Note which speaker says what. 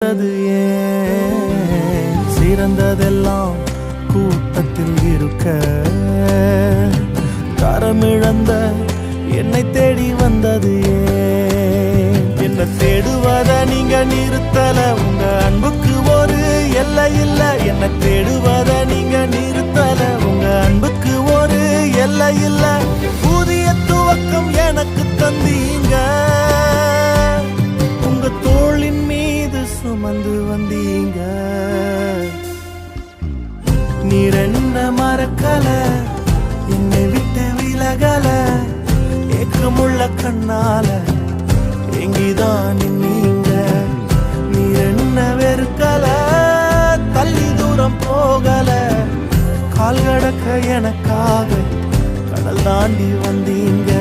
Speaker 1: அது ஏன் சிறந்ததெல்லாம் கூட்டத்தில் இருக்க தரமிழந்த என்னை தேடி வந்தது ஏன் என்ன தேடுவத நீங்க நிறுத்தல உங்க அன்புக்கு ஒரு எல்லை இல்ல என்ன தேடுவத நீங்க நிறுத்தல உங்க அன்புக்கு ஒரு எல்லை இல்ல புதிய துவக்கம் எனக்கு தந்தீங்க உங்க தோளின் மீது சுமந்து வந்தீங்க நீர் என்ன மறக்கல என்னை விட்டு விலகல ஏக்கமுள்ள கண்ணால எங்கிதான் நீங்க நீர் என்ன வெறுக்கல தள்ளி தூரம் போகல கால் கடக்க எனக்காக கடல் தாண்டி வந்தீங்க